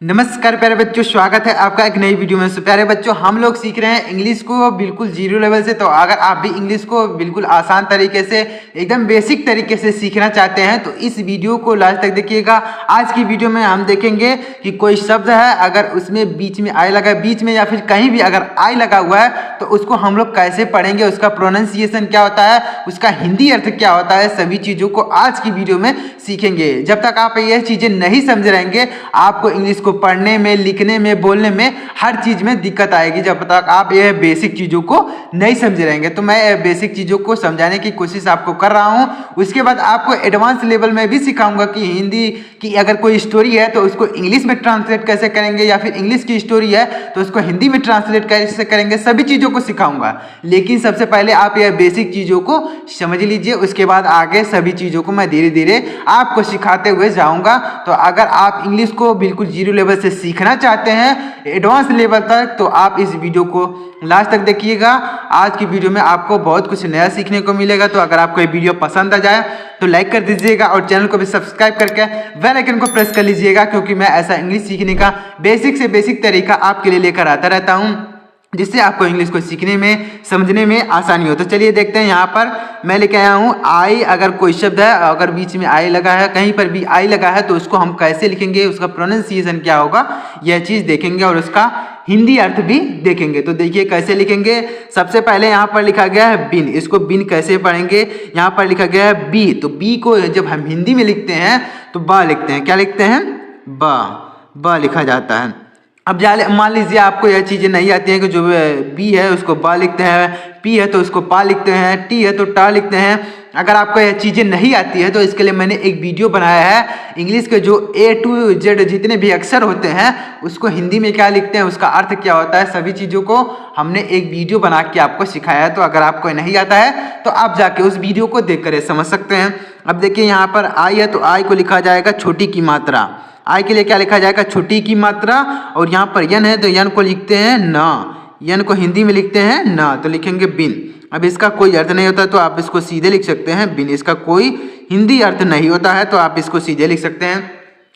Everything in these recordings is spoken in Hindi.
नमस्कार प्यारे बच्चों, स्वागत है आपका एक नई वीडियो में। प्यारे बच्चों, हम लोग सीख रहे हैं इंग्लिश को बिल्कुल जीरो लेवल से। तो अगर आप भी इंग्लिश को बिल्कुल आसान तरीके से, एकदम बेसिक तरीके से सीखना चाहते हैं तो इस वीडियो को लास्ट तक देखिएगा। आज की वीडियो में हम देखेंगे कि कोई शब्द है, अगर उसमें बीच में आई लगा, बीच में या फिर कहीं भी अगर आई लगा हुआ है तो उसको हम लोग कैसे पढ़ेंगे, उसका प्रोनाउंसिएशन क्या होता है, उसका हिंदी अर्थ क्या होता है, सभी चीज़ों को आज की वीडियो में सीखेंगे। जब तक आप ये चीज़ें नहीं समझ रहेंगे, आपको इंग्लिश को पढ़ने में, लिखने में, बोलने में, हर चीज़ में दिक्कत आएगी जब तक आप ये बेसिक चीज़ों को नहीं समझ रहेंगे। तो मैं बेसिक चीज़ों को समझाने की कोशिश आपको कर रहा हूँ। उसके बाद आपको एडवांस लेवल में भी सिखाऊंगा कि हिंदी की अगर कोई स्टोरी है तो उसको इंग्लिश में ट्रांसलेट कैसे करेंगे, या फिर इंग्लिश की स्टोरी है तो उसको हिंदी में ट्रांसलेट कैसे करेंगे, सभी चीज़ों को सिखाऊंगा। लेकिन सबसे पहले आप ये बेसिक चीज़ों को समझ लीजिए, उसके बाद आगे सभी चीज़ों को मैं धीरे धीरे आपको सिखाते हुए जाऊंगा। तो अगर आप इंग्लिश को बिल्कुल जीरो लेवल से सीखना चाहते हैं एडवांस लेवल तक, तो आप इस वीडियो को लास्ट तक देखिएगा। आज की वीडियो में आपको बहुत कुछ नया सीखने को मिलेगा। तो अगर आपको ये वीडियो पसंद आ जाए तो लाइक कर दीजिएगा और चैनल को भी सब्सक्राइब करके बेल आइकन को प्रेस कर लीजिएगा, क्योंकि मैं ऐसा इंग्लिश सीखने का बेसिक से बेसिक तरीका आपके लिए लेकर आता रहता हूँ, जिससे आपको इंग्लिश को सीखने में, समझने में आसानी हो। तो चलिए देखते हैं। यहाँ पर मैं लेके आया हूँ आई। अगर कोई शब्द है, अगर बीच में आई लगा है, कहीं पर भी आई लगा है, तो उसको हम कैसे लिखेंगे, उसका प्रोनाउंसिएशन क्या होगा, यह चीज़ देखेंगे और उसका हिंदी अर्थ भी देखेंगे। तो देखिए कैसे लिखेंगे। सबसे पहले यहाँ पर लिखा गया है बिन। इसको बिन कैसे पढ़ेंगे, यहाँ पर लिखा गया है बी। तो बी को जब हम हिंदी में लिखते हैं तो बा लिखते हैं। क्या लिखते हैं? बा लिखा जाता है। अब मान लीजिए आपको यह चीज़ें नहीं आती हैं कि जो बी है उसको बा लिखते हैं, पी है तो उसको पा लिखते हैं, टी है तो टा लिखते हैं। अगर आपको यह चीज़ें नहीं आती है तो इसके लिए मैंने एक वीडियो बनाया है। इंग्लिश के जो A to Z जितने भी अक्षर होते हैं उसको हिंदी में क्या लिखते हैं, उसका अर्थ क्या होता है, सभी चीज़ों को हमने एक वीडियो बना के आपको सिखाया है। तो अगर आपको नहीं आता है तो आप जाके उस वीडियो को देख कर समझ सकते हैं। अब देखिए यहाँ पर आई है तो आई को लिखा जाएगा छोटी की मात्रा। आई के लिए क्या लिखा जाएगा? छोटी की मात्रा। और यहाँ पर यन है तो यन को लिखते हैं न, यन को हिंदी में लिखते हैं न, तो लिखेंगे बिन। अब इसका कोई अर्थ नहीं होता तो आप इसको सीधे लिख सकते हैं बिन। इसका कोई हिंदी अर्थ नहीं होता है तो आप इसको सीधे लिख सकते हैं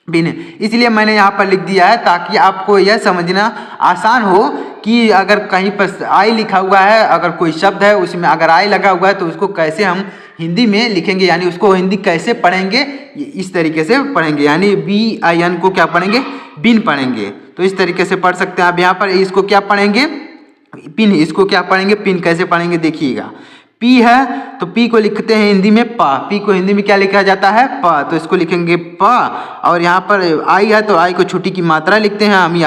बिन। इसलिए मैंने यहाँ पर लिख दिया है ताकि आपको यह समझना आसान हो कि अगर कहीं पर आई लिखा हुआ है, अगर कोई शब्द है उसमें अगर आई लगा हुआ है तो उसको कैसे हम हिंदी में लिखेंगे, यानी उसको हिंदी कैसे पढ़ेंगे, इस तरीके से पढ़ेंगे। यानी BIN को क्या पढ़ेंगे? बिन पढ़ेंगे। तो इस तरीके से पढ़ सकते हैं। आप यहाँ पर इसको क्या पढ़ेंगे? पिन। इसको क्या पढ़ेंगे? पिन। कैसे पढ़ेंगे देखिएगा। पी है तो पी को लिखते हैं हिंदी में पा। पी को हिंदी में क्या लिखा जाता है? पा। तो इसको लिखेंगे पा। और यहाँ पर आई है तो आई को छोटी की मात्रा लिखते हैं हम।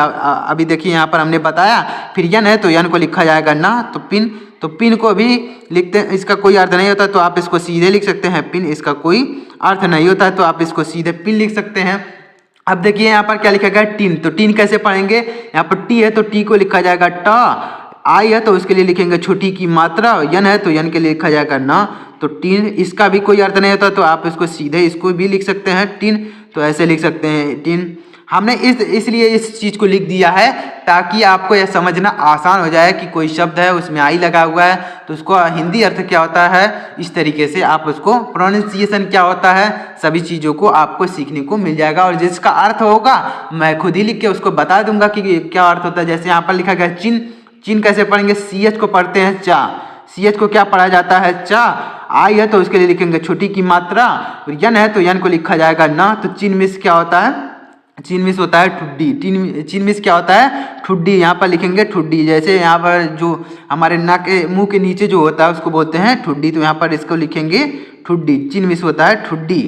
अभी देखिए यहाँ पर हमने बताया। फिर यन है तो यन को लिखा जाएगा ना, तो पिन। तो पिन को भी लिखते हैं। इसका कोई अर्थ नहीं होता तो आप इसको सीधे लिख सकते हैं पिन। इसका कोई अर्थ नहीं होता है तो आप इसको सीधे पिन लिख सकते हैं। अब देखिए यहाँ पर क्या लिखा गया? टीन। तो टीन कैसे पढ़ेंगे? यहाँ पर टी है तो टी को लिखा जाएगा टा। आई है तो उसके लिए लिखेंगे छोटी की मात्रा। यन है तो यन के लिए लिखा जाएगा ना, तो टीन। इसका भी कोई अर्थ नहीं होता तो आप इसको सीधे इसको भी लिख सकते हैं टीन। तो ऐसे लिख सकते हैं टीन। हमने इसलिए इस चीज़ को लिख दिया है ताकि आपको यह समझना आसान हो जाए कि कोई शब्द है उसमें आई लगा हुआ है तो उसको हिंदी अर्थ क्या होता है, इस तरीके से आप उसको प्रोनाउंसिएशन क्या होता है, सभी चीज़ों को आपको सीखने को मिल जाएगा। और जिसका अर्थ होगा मैं खुद ही लिख के उसको बता दूंगा कि क्या अर्थ होता है। जैसे यहाँ पर लिखा गया चिन। चिन कैसे पढ़ेंगे? CH को पढ़ते हैं चा। CH को क्या पढ़ा जाता है? चा। आई है तो उसके लिए लिखेंगे छोटी की मात्रा। और यन है तो यन को लिखा जाएगा ना। तो चिनमिस क्या होता है? चिनमिस होता है ठुड्डी। चिनमिस क्या होता है? ठुड्डी। यहाँ पर लिखेंगे ठुड्डी। जैसे यहाँ पर जो हमारे नाक मुंह के नीचे जो होता है उसको बोलते हैं ठुड्डी, तो यहाँ पर इसको लिखेंगे ठुड्डी। चिनमिस होता है ठुड्डी।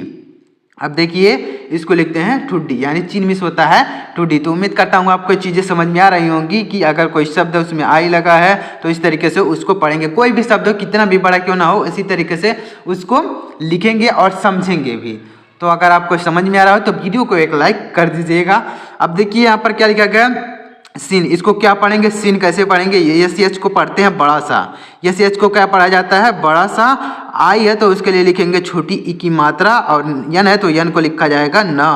अब देखिए इसको लिखते हैं ठुड्डी, यानी चिनमिस होता है ठुड्डी। तो उम्मीद करता हूँ आपको चीज़ें समझ में आ रही होंगी कि अगर कोई शब्द है उसमें आई लगा है तो इस तरीके से उसको पढ़ेंगे। कोई भी शब्द कितना भी बड़ा क्यों ना हो, इसी तरीके से उसको लिखेंगे और समझेंगे भी। तो अगर आपको समझ में आ रहा हो तो वीडियो को एक लाइक कर दीजिएगा। अब देखिए यहाँ पर क्या लिखा गया? सीन। इसको क्या पढ़ेंगे? सीन कैसे पढ़ेंगे? SH को पढ़ते हैं बड़ा सा। SH को क्या पढ़ा जाता है? बड़ा सा। आई है तो उसके लिए लिखेंगे छोटी ई की मात्रा। और यन है तो यन को लिखा जाएगा ना,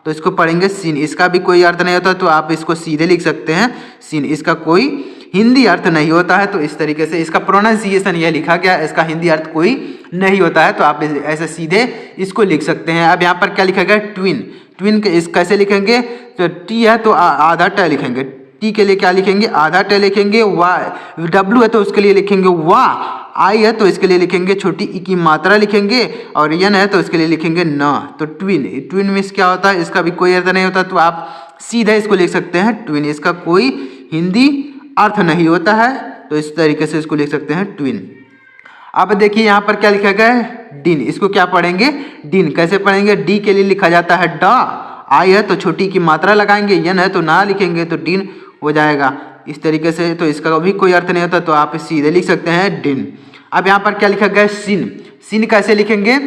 तो इसको पढ़ेंगे सीन। इसका भी कोई अर्थ नहीं होता तो आप इसको सीधे लिख सकते हैं सीन। इसका कोई हिंदी अर्थ नहीं होता है तो इस तरीके से इसका प्रोनाउंसिएशन यह लिखा गया, इसका हिंदी अर्थ कोई नहीं होता है तो आप ऐसे सीधे इसको लिख सकते हैं। अब यहाँ पर क्या लिखा गया? ट्विन। ट्विन के इस कैसे लिखेंगे, तो टी है तो आधा ट लिखेंगे, टी के लिए क्या लिखेंगे, आधा ट लिखेंगे। वाई डब्लू है तो उसके लिए लिखेंगे वाह। आई है तो इसके लिए लिखेंगे छोटी ई की मात्रा लिखेंगे, और एन है तो इसके लिए लिखेंगे न। तो ट्विन, ट्विन मीन्स क्या होता है, इसका भी कोई अर्थ नहीं होता, तो आप सीधा इसको लिख सकते हैं ट्विन, इसका कोई हिंदी अर्थ नहीं होता है, तो इस तरीके से इसको लिख सकते हैं ट्विन। अब देखिए यहाँ पर क्या लिखा गया है, डिन, इसको क्या पढ़ेंगे, डिन कैसे पढ़ेंगे, डी के लिए लिखा जाता है डा, आई है तो छोटी की मात्रा लगाएंगे, एन है तो ना लिखेंगे तो डिन हो जाएगा इस तरीके से, तो इसका भी कोई अर्थ नहीं होता, तो आप सीधे लिख सकते हैं डिन। अब यहाँ पर क्या लिखा गया है, सिन, सिन कैसे लिखेंगे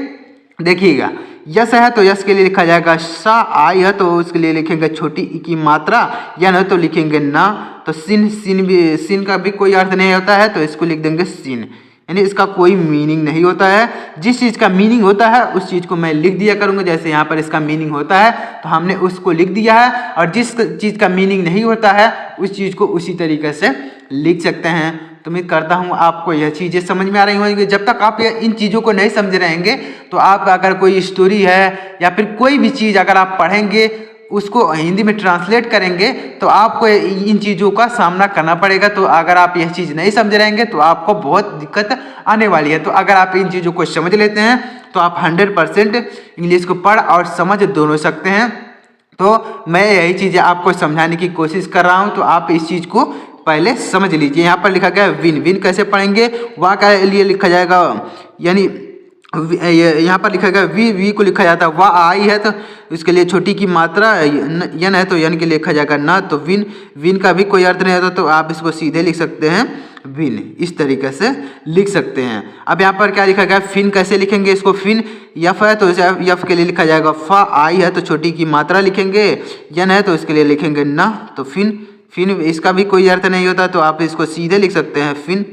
देखिएगा, यस है तो यस के लिए लिखा जाएगा सा, आई है तो उसके लिए लिखेंगे छोटी ई की मात्रा, यन है तो लिखेंगे ना, तो सिन, सिन भी, सिन का भी कोई अर्थ नहीं होता है, तो इसको लिख देंगे सिन, यानी इसका कोई मीनिंग नहीं होता है। जिस चीज़ का मीनिंग होता है उस चीज़ को मैं लिख दिया करूँगा, जैसे यहाँ पर इसका मीनिंग होता है तो हमने उसको लिख दिया है, और जिस चीज़ का मीनिंग नहीं होता है उस चीज़ को उसी तरीके से लिख सकते हैं। तो उम्मीद करता हूँ आपको यह चीज़ें समझ में आ रही होंगी। जब तक आप इन चीज़ों को नहीं समझ रहेंगे तो आप अगर कोई स्टोरी है या फिर कोई भी चीज़ अगर आप पढ़ेंगे उसको हिंदी में ट्रांसलेट करेंगे तो आपको इन चीज़ों का सामना करना पड़ेगा। तो अगर आप यह चीज़ नहीं समझ रहेंगे तो आपको बहुत दिक्कत आने वाली है। तो अगर आप इन चीज़ों को समझ लेते हैं तो आप 100% इंग्लिश को पढ़ और समझ दोनों सकते हैं। तो मैं यही चीज़ें आपको समझाने की कोशिश कर रहा हूँ, तो आप इस चीज़ को पहले समझ लीजिए। यहाँ पर लिखा गया है विन, विन कैसे पढ़ेंगे, वाह के लिए लिखा जाएगा, यानी यहाँ पर लिखा गया वी, वी को लिखा जाता है वाह, आई है तो इसके लिए छोटी की मात्रा, यन है तो यन के लिए लिखा जाएगा ना, तो विन, विन का भी कोई अर्थ नहीं होता, तो आप इसको सीधे लिख सकते हैं विन, इस तरीके से लिख सकते हैं। अब यहाँ पर क्या लिखा गया, फिन कैसे लिखेंगे इसको, फिन यफ है तो यफ के लिए लिखा जाएगा फा, आई है तो छोटी की मात्रा लिखेंगे, यन है तो इसके लिए लिखेंगे ना, तो फिन, फिन इसका भी कोई अर्थ नहीं होता, तो आप इसको सीधे लिख सकते हैं फिन,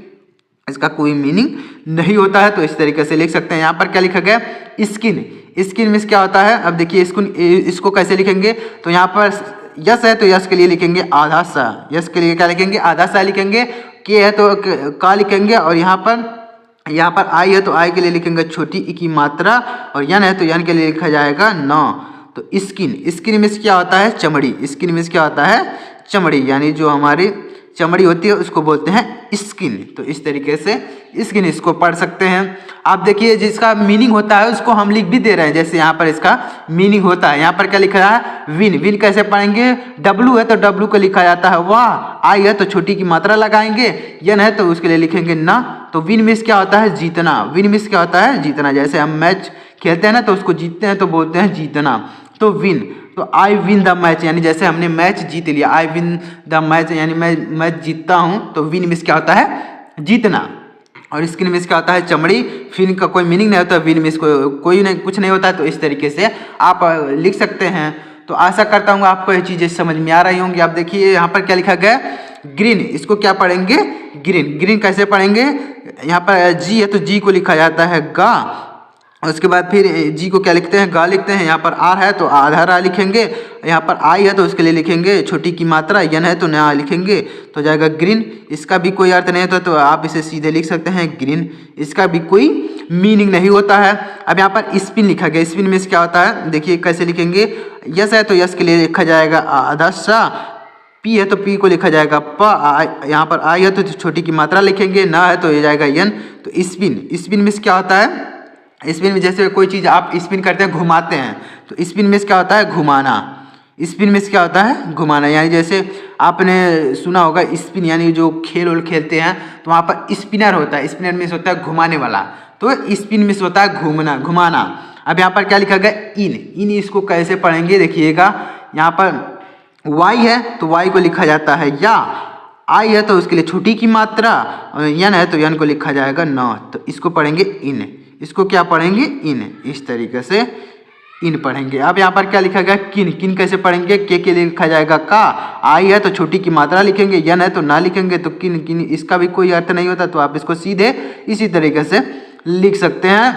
इसका कोई मीनिंग नहीं होता है, तो इस तरीके से लिख सकते हैं। यहाँ पर क्या लिखा गया, स्किन, स्किन मीन्स क्या होता है, अब देखिए इसको कैसे लिखेंगे, तो यहाँ पर यस है तो यस के लिए लिखेंगे आधा सा, यस के लिए क्या लिखेंगे आधा सा लिखेंगे, के है तो का लिखेंगे, और यहाँ पर आई है तो आई के लिए लिखेंगे छोटी ई की मात्रा, और यन है तो यन के लिए लिखा जाएगा नौ। तो स्किन, स्किन मीन्स क्या होता है, चमड़ी, स्किन मीन्स क्या होता है, चमड़ी, यानी जो हमारी चमड़ी होती है उसको बोलते हैं स्किन। तो इस तरीके से स्किन इसको पढ़ सकते हैं। आप देखिए जिसका मीनिंग होता है उसको हम लिख भी दे रहे हैं, जैसे यहाँ पर इसका मीनिंग होता है। यहाँ पर क्या लिखा है, विन, विन कैसे पढ़ेंगे, डब्लू है तो डब्लू को लिखा जाता है वाह, आई है तो छोटी की मात्रा लगाएंगे, यन है तो उसके लिए लिखेंगे ना, तो विन मीन्स क्या होता है, जीतना, विन मीन्स क्या होता है, जीतना। जैसे हम मैच खेलते हैं ना तो उसको जीतते हैं तो बोलते हैं जीतना, तो विन, तो आई विन द मैच, यानी जैसे हमने मैच जीत लिया, आई विन द मैच यानी मैं मैच जीतता हूँ, तो विन मीन्स क्या होता है, जीतना। और स्किन मीन्स क्या होता है, चमड़ी। फिन का कोई मीनिंग नहीं होता, विन मीन्स कोई नहीं, कुछ नहीं होता, तो इस तरीके से आप लिख सकते हैं। तो आशा करता हूँ आपको ये चीज़ें समझ में आ रही होंगी। आप देखिए यहाँ पर क्या लिखा गया, ग्रीन, इसको क्या पढ़ेंगे, ग्रीन, ग्रीन कैसे पढ़ेंगे, यहाँ पर जी है तो जी को लिखा जाता है गा, उसके बाद फिर जी को क्या लिखते हैं, गा लिखते हैं। यहाँ पर आर है तो आधा रा लिखेंगे, यहाँ पर आई है तो उसके लिए लिखेंगे छोटी की मात्रा, यन है तो नया लिखेंगे, तो जाएगा ग्रीन। इसका भी कोई अर्थ नहीं होता, तो आप इसे सीधे लिख सकते हैं ग्रीन, इसका भी कोई मीनिंग नहीं होता है। अब यहाँ पर स्पिन लिखा गया, स्पिन में क्या होता है, देखिए कैसे लिखेंगे, यस है तो यस के लिए लिखा जाएगा आधा सा, पी है तो पी को लिखा जाएगा प, यहाँ पर आई है तो छोटी की मात्रा लिखेंगे, ना है तो ये जाएगा यन। तो स्पिन, स्पिन में क्या होता है, स्पिन में जैसे कोई चीज़ आप स्पिन करते हैं, घुमाते हैं, तो स्पिन में क्या होता है, घुमाना। स्पिन में क्या होता है, घुमाना, यानी जैसे आपने सुना होगा स्पिन, यानी जो खेल उल खेलते हैं तो वहाँ पर स्पिनर होता है, स्पिनर में होता है घुमाने वाला, तो स्पिन में होता है घूमना, घुमाना। अब यहाँ पर क्या लिखा गया, इन, इन इसको कैसे पढ़ेंगे देखिएगा, यहाँ पर वाई है तो वाई को लिखा जाता है या, आई है तो उसके लिए छोटी की मात्रा, यन है तो यन को लिखा जाएगा न, तो इसको पढ़ेंगे इन, इसको क्या पढ़ेंगे, इन, इस तरीके से इन पढ़ेंगे। अब यहाँ पर क्या लिखा गया, किन, किन कैसे पढ़ेंगे, के लिए लिखा जाएगा का, आई है तो छोटी की मात्रा लिखेंगे, यन है तो ना लिखेंगे, तो किन, किन इसका भी कोई अर्थ नहीं होता, तो आप इसको सीधे इसी तरीके से लिख सकते हैं,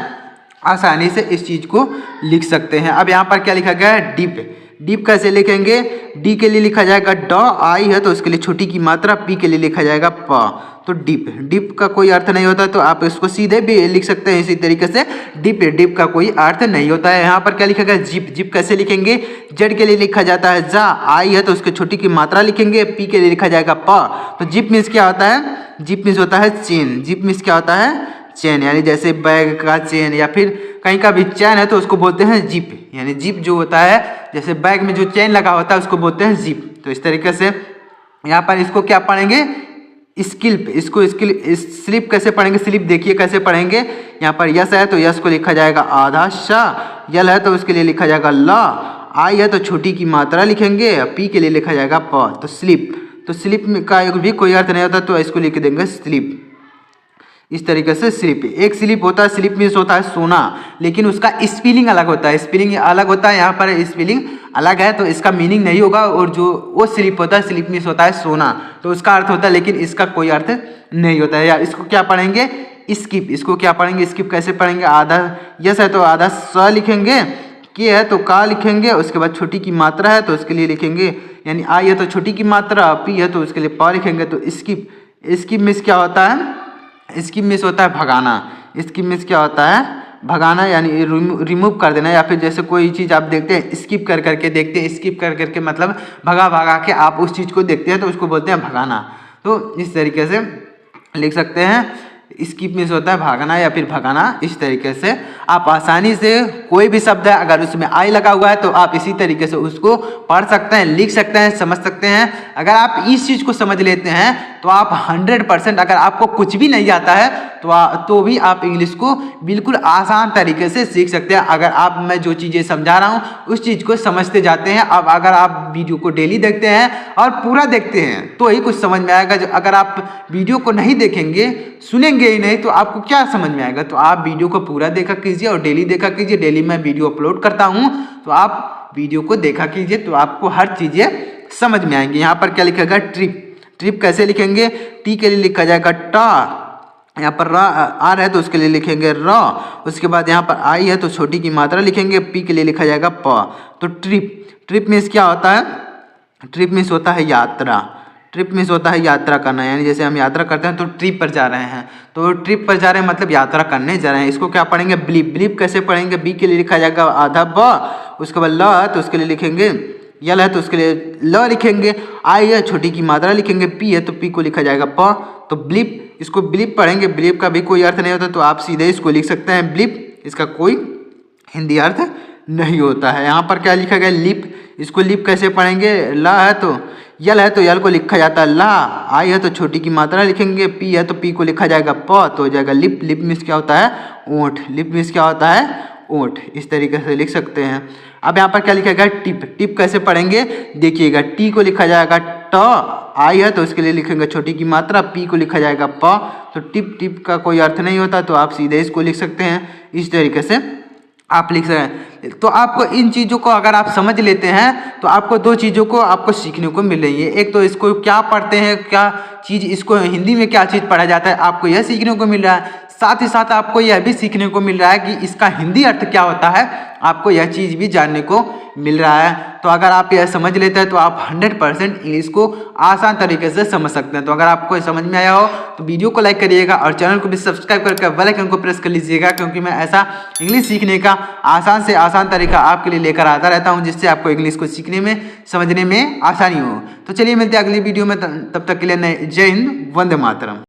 आसानी से इस चीज़ को लिख सकते हैं। अब यहाँ पर क्या लिखा गया है, डिप, डीप कैसे लिखेंगे? डी के लिए लिखा जाएगा ड, आई है तो उसके लिए छोटी की मात्रा, पी के लिए लिखा जाएगा प। तो डिप, डिप का कोई अर्थ नहीं होता तो आप इसको सीधे भी लिख सकते हैं इसी तरीके से, डिप, डिप का कोई अर्थ नहीं होता है। यहाँ पर क्या लिखा गया? जिप, जिप कैसे लिखेंगे? जेड के लिए लिखा जाता है जा, आई है तो उसके छोटी की मात्रा लिखेंगे, पी के लिए लिखा जाएगा प। तो जिप मीन्स क्या होता है? जिप मीन्स होता है चेन। जिप मीन्स क्या होता है? चेन, यानी जैसे बैग का चेन या फिर कहीं का भी चैन है तो उसको बोलते हैं जिप। यानी जिप जो होता है, जैसे बैग में जो चेन लगा होता है उसको बोलते हैं जिप। तो इस तरीके से यहाँ पर इसको क्या पढ़ेंगे? स्किल्प। इसको स्लिप कैसे पढ़ेंगे? स्लिप देखिए कैसे पढ़ेंगे। यहाँ पर यस है तो यस को लिखा जाएगा आधा शा, यल है तो उसके लिए लिखा जाएगा ला, आई है तो छोटी की मात्रा लिखेंगे, पी के लिए लिखा जाएगा प। तो स्लिप, तो स्लिप का भी कोई अर्थ नहीं होता तो इसको लिख देंगे स्लिप। इस तरीके से स्लिप, एक स्लिप होता है, स्लिप मीन्स होता है सोना, लेकिन उसका स्पेलिंग अलग होता है, स्पेलिंग अलग होता है। यहाँ पर स्पेलिंग अलग है तो इसका मीनिंग नहीं होगा, और जो वो स्लिप होता है, स्लिप मीन्स होता है सोना, तो उसका अर्थ होता है, लेकिन इसका कोई अर्थ नहीं होता है। या इसको क्या पढ़ेंगे? स्किप। इसको क्या पढ़ेंगे? स्किप कैसे पढ़ेंगे? आधा यस है तो आधा स लिखेंगे, के है तो का लिखेंगे, उसके बाद छोटी की मात्रा है तो उसके लिए लिखेंगे, यानी आई है तो छोटी की मात्रा, पी है तो उसके लिए प लिखेंगे। तो स्किप, स्किप मीन्स क्या होता है? स्किप मीन्स होता है भगाना। स्किप मीन्स क्या होता है? भगाना, यानी रिमूव कर देना, या फिर जैसे कोई चीज़ आप देखते हैं स्किप कर करके देखते हैं, स्किप कर करके मतलब भगा भगा के आप उस चीज़ को देखते हैं तो उसको बोलते हैं भगाना। तो इस तरीके से लिख सकते हैं, स्किप मीन्स होता है भागना या फिर भगाना। इस तरीके से आप आसानी से कोई भी शब्द है अगर उसमें आई लगा हुआ है तो आप इसी तरीके से उसको पढ़ सकते हैं, लिख सकते हैं, समझ सकते हैं। अगर आप इस चीज़ को समझ लेते हैं तो आप 100%, अगर आपको कुछ भी नहीं आता है तो भी आप इंग्लिश को बिल्कुल आसान तरीके से सीख सकते हैं। अगर आप मैं जो चीज़ें समझा रहा हूँ उस चीज़ को समझते जाते हैं। अब अगर आप वीडियो को डेली देखते हैं और पूरा देखते हैं तो ही कुछ समझ में आएगा। अगर आप वीडियो को नहीं देखेंगे, सुनेंगे ही नहीं, तो आपको क्या समझ में आएगा? तो आप वीडियो को पूरा देखा कीजिए और डेली देखा कीजिए। डेली मैं वीडियो अपलोड करता हूँ तो आप वीडियो को देखा कीजिए, तो आपको हर चीज़ें समझ में आएंगी। यहाँ पर क्या लिखेगा? ट्रिप। ट्रिप कैसे लिखेंगे? टी के लिए लिखा जाएगा टा, यहाँ पर आर है तो उसके लिए लिखेंगे र, उसके बाद यहाँ पर आई है तो छोटी की मात्रा लिखेंगे, पी के लिए लिखा जाएगा प। तो ट्रिप, ट्रिप मीन्स क्या होता है? ट्रिप मीन्स होता है यात्रा। ट्रिप मीन्स होता है यात्रा करना, यानी जैसे हम यात्रा करते हैं तो ट्रिप पर जा रहे हैं, तो ट्रिप पर जा रहे हैं मतलब यात्रा करने जा रहे हैं। इसको क्या पढ़ेंगे? ब्लीप। ब्लीप कैसे पढ़ेंगे? बी के लिए लिखा जाएगा आधा ब, उसके बाद ल है तो उसके लिए लिखेंगे, यल है तो उसके लिए ल लिखेंगे, आई है छोटी की मात्रा लिखेंगे, पी है तो पी को लिखा जाएगा प। तो ब्लीप, इसको ब्लीप पढ़ेंगे। ब्लीप का भी कोई अर्थ नहीं होता तो आप सीधे इसको लिख सकते हैं ब्लीप, इसका कोई हिंदी अर्थ नहीं होता है। यहाँ पर क्या लिखा गया? लिप। इसको लिप कैसे पढ़ेंगे? ला है तो यल है तो यल को लिखा जाता है ला, आई है तो छोटी की मात्रा लिखेंगे, पी है तो पी को लिखा जाएगा प, तो हो जाएगा लिप। लिप मीन्स क्या होता है? ओंठ। लिप मीन्स क्या होता है? ओंठ। इस तरीके से लिख सकते हैं। अब यहाँ पर क्या लिखा गया? टिप। टिप कैसे पढ़ेंगे? देखिएगा, टी को लिखा जाएगा ट, आई है तो उसके लिए लिखेंगे छोटी की मात्रा, पी को लिखा जाएगा प। तो टिप, टिप का कोई अर्थ नहीं होता तो आप सीधे इसको लिख सकते हैं। इस तरीके से आप लिख रहे हैं। तो आपको इन चीज़ों को अगर आप समझ लेते हैं तो आपको दो चीज़ों को आपको सीखने को मिल रही है। एक तो इसको क्या पढ़ते हैं, क्या चीज़, इसको हिंदी में क्या चीज़ पढ़ा जाता है, आपको यह सीखने को मिल रहा है। साथ ही साथ आपको यह भी सीखने को मिल रहा है कि इसका हिंदी अर्थ क्या होता है, आपको यह चीज़ भी जानने को मिल रहा है। तो अगर आप यह समझ लेते हैं तो आप 100% इंग्लिश को आसान तरीके से समझ सकते हैं। तो अगर आपको समझ में आया हो तो वीडियो को लाइक करिएगा और चैनल को भी सब्सक्राइब करके बेल आइकन को प्रेस कर लीजिएगा, क्योंकि मैं ऐसा इंग्लिश सीखने का आसान से आसान तरीका आपके लिए लेकर आता रहता हूं, जिससे आपको इंग्लिश को सीखने में, समझने में आसानी हो। तो चलिए मिलते हैं अगली वीडियो में, तब तक के लिए जय हिंद, वंदे मातरम।